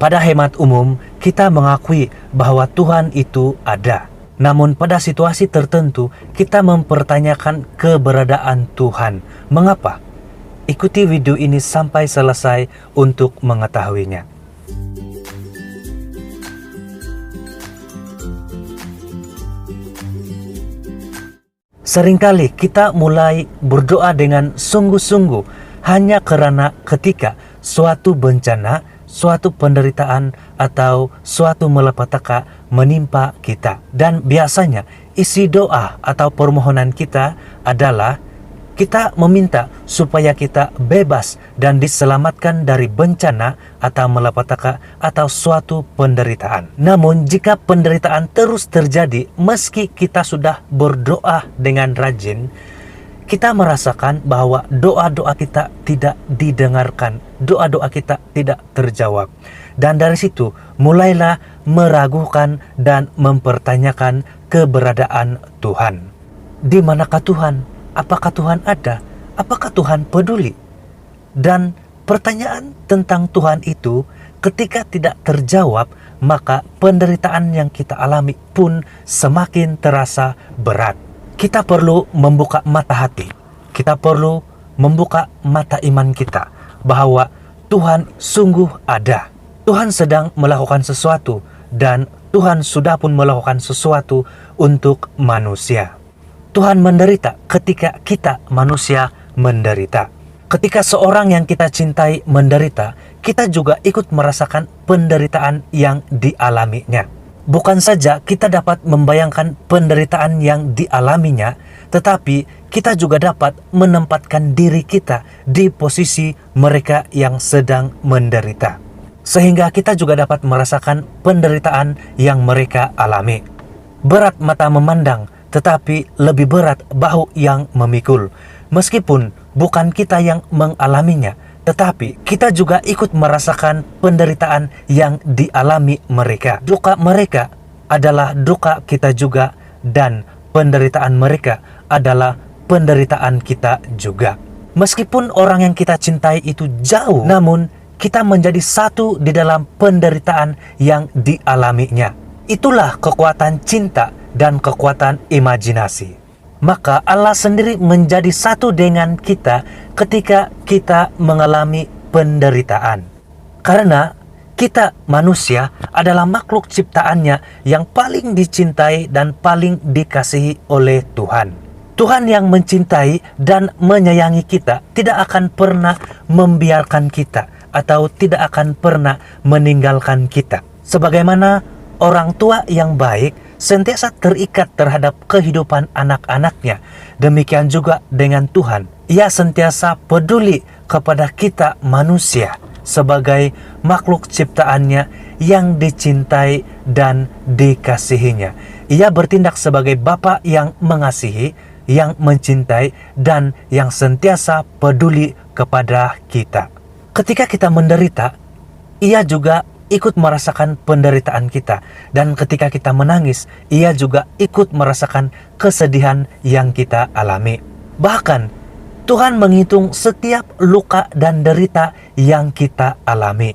Pada hemat umum, kita mengakui bahwa Tuhan itu ada. Namun pada situasi tertentu, kita mempertanyakan keberadaan Tuhan. Mengapa? Ikuti video ini sampai selesai untuk mengetahuinya. Seringkali kita mulai berdoa dengan sungguh-sungguh hanya karena ketika suatu bencana, suatu penderitaan, atau suatu malapetaka menimpa kita. Dan biasanya isi doa atau permohonan kita adalah kita meminta supaya kita bebas dan diselamatkan dari bencana atau malapetaka atau suatu penderitaan. Namun jika penderitaan terus terjadi meski kita sudah berdoa dengan rajin, kita merasakan bahwa doa-doa kita tidak didengarkan, doa-doa kita tidak terjawab. Dan dari situ mulailah meragukan dan mempertanyakan keberadaan Tuhan. Di manakah Tuhan? Apakah Tuhan ada? Apakah Tuhan peduli? Dan pertanyaan tentang Tuhan itu ketika tidak terjawab, maka penderitaan yang kita alami pun semakin terasa berat. Kita perlu membuka mata hati. Kita perlu membuka mata iman kita bahwa Tuhan sungguh ada. Tuhan sedang melakukan sesuatu dan Tuhan sudah pun melakukan sesuatu untuk manusia. Tuhan menderita ketika kita manusia menderita. Ketika seorang yang kita cintai menderita, kita juga ikut merasakan penderitaan yang dialaminya. Bukan saja kita dapat membayangkan penderitaan yang dialaminya, tetapi kita juga dapat menempatkan diri kita di posisi mereka yang sedang menderita. Sehingga kita juga dapat merasakan penderitaan yang mereka alami. Berat mata memandang, tetapi lebih berat bahu yang memikul. Meskipun bukan kita yang mengalaminya, tetapi kita juga ikut merasakan penderitaan yang dialami mereka. Duka mereka adalah duka kita juga, dan penderitaan mereka adalah penderitaan kita juga. Meskipun orang yang kita cintai itu jauh, namun kita menjadi satu di dalam penderitaan yang dialaminya. Itulah kekuatan cinta dan kekuatan imajinasi. Maka Allah sendiri menjadi satu dengan kita ketika kita mengalami penderitaan. Karena kita manusia adalah makhluk ciptaannya yang paling dicintai dan paling dikasihi oleh Tuhan. Tuhan yang mencintai dan menyayangi kita tidak akan pernah membiarkan kita atau tidak akan pernah meninggalkan kita. Sebagaimana orang tua yang baik sentiasa terikat terhadap kehidupan anak-anaknya, demikian juga dengan Tuhan. Ia sentiasa peduli kepada kita manusia sebagai makhluk ciptaannya yang dicintai dan dikasihinya. Ia bertindak sebagai Bapa yang mengasihi, yang mencintai, dan yang sentiasa peduli kepada kita. Ketika kita menderita, Ia juga ikut merasakan penderitaan kita, dan ketika kita menangis, Ia juga ikut merasakan kesedihan yang kita alami. Bahkan Tuhan menghitung setiap luka dan derita yang kita alami.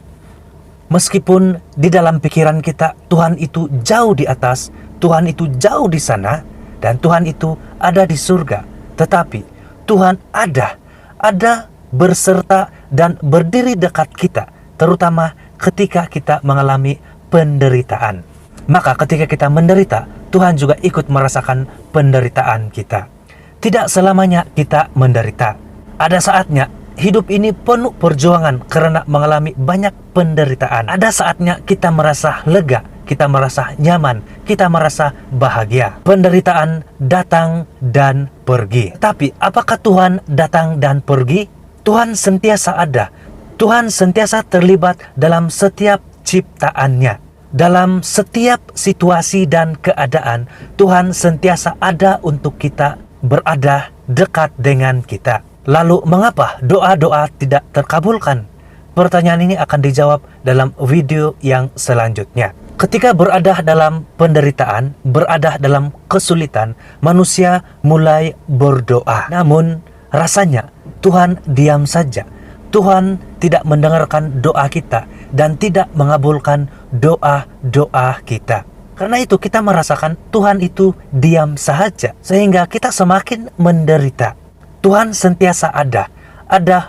Meskipun di dalam pikiran kita Tuhan itu jauh di atas, Tuhan itu jauh di sana, dan Tuhan itu ada di surga, tetapi Tuhan ada berserta dan berdiri dekat kita, terutama ketika kita mengalami penderitaan. Maka ketika kita menderita, Tuhan juga ikut merasakan penderitaan kita. Tidak selamanya kita menderita. Ada saatnya hidup ini penuh perjuangan karena mengalami banyak penderitaan. Ada saatnya kita merasa lega, kita merasa nyaman, kita merasa bahagia. Penderitaan datang dan pergi. Tapi apakah Tuhan datang dan pergi? Tuhan sentiasa ada. Tuhan sentiasa terlibat dalam setiap ciptaannya. Dalam setiap situasi dan keadaan, Tuhan sentiasa ada untuk kita, berada dekat dengan kita. Lalu mengapa doa-doa tidak terkabulkan? Pertanyaan ini akan dijawab dalam video yang selanjutnya. Ketika berada dalam penderitaan, berada dalam kesulitan, manusia mulai berdoa. Namun rasanya Tuhan diam saja. Tuhan tidak mendengarkan doa kita dan tidak mengabulkan doa-doa kita. Karena itu kita merasakan Tuhan itu diam saja, sehingga kita semakin menderita. Tuhan sentiasa ada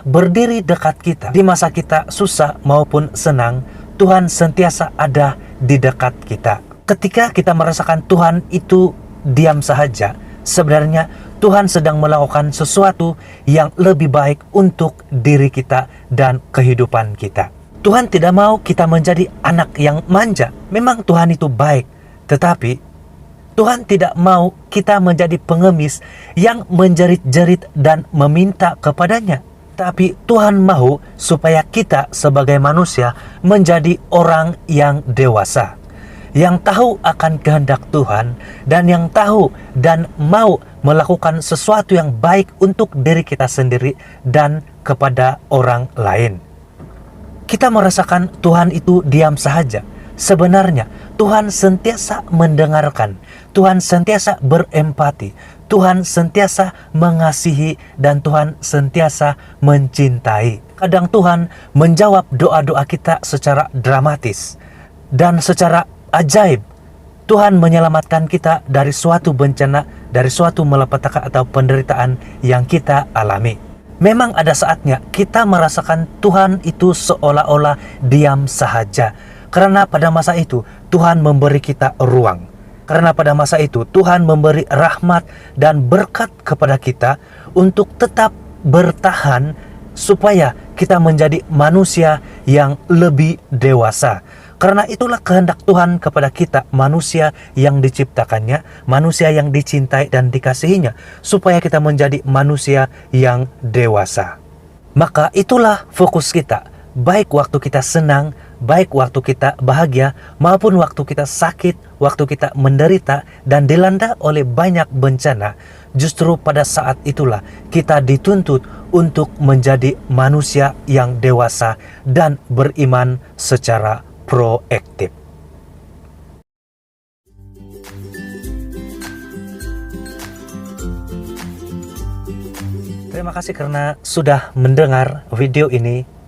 berdiri dekat kita di masa kita susah maupun senang. Tuhan sentiasa ada di dekat kita. Ketika kita merasakan Tuhan itu diam saja, sebenarnya Tuhan sedang melakukan sesuatu yang lebih baik untuk diri kita dan kehidupan kita. Tuhan tidak mau kita menjadi anak yang manja. Memang Tuhan itu baik, tetapi Tuhan tidak mau kita menjadi pengemis yang menjerit-jerit dan meminta kepadanya. Tapi Tuhan mau supaya kita sebagai manusia menjadi orang yang dewasa, yang tahu akan kehendak Tuhan, dan yang tahu dan mau melakukan sesuatu yang baik untuk diri kita sendiri dan kepada orang lain. Kita merasakan Tuhan itu diam saja. Sebenarnya Tuhan sentiasa mendengarkan, Tuhan sentiasa berempati, Tuhan sentiasa mengasihi, dan Tuhan sentiasa mencintai. Kadang Tuhan menjawab doa-doa kita secara dramatis dan secara ajaib. Tuhan menyelamatkan kita dari suatu bencana, dari suatu malapetaka atau penderitaan yang kita alami. Memang ada saatnya kita merasakan Tuhan itu seolah-olah diam saja. Karena pada masa itu Tuhan memberi kita ruang. Karena pada masa itu Tuhan memberi rahmat dan berkat kepada kita untuk tetap bertahan supaya kita menjadi manusia yang lebih dewasa. Karena itulah kehendak Tuhan kepada kita, manusia yang diciptakannya, manusia yang dicintai dan dikasihinya, supaya kita menjadi manusia yang dewasa. Maka itulah fokus kita, baik waktu kita senang, baik waktu kita bahagia, maupun waktu kita sakit, waktu kita menderita dan dilanda oleh banyak bencana. Justru pada saat itulah kita dituntut untuk menjadi manusia yang dewasa dan beriman secara proaktif. Terima kasih karena sudah mendengar video ini.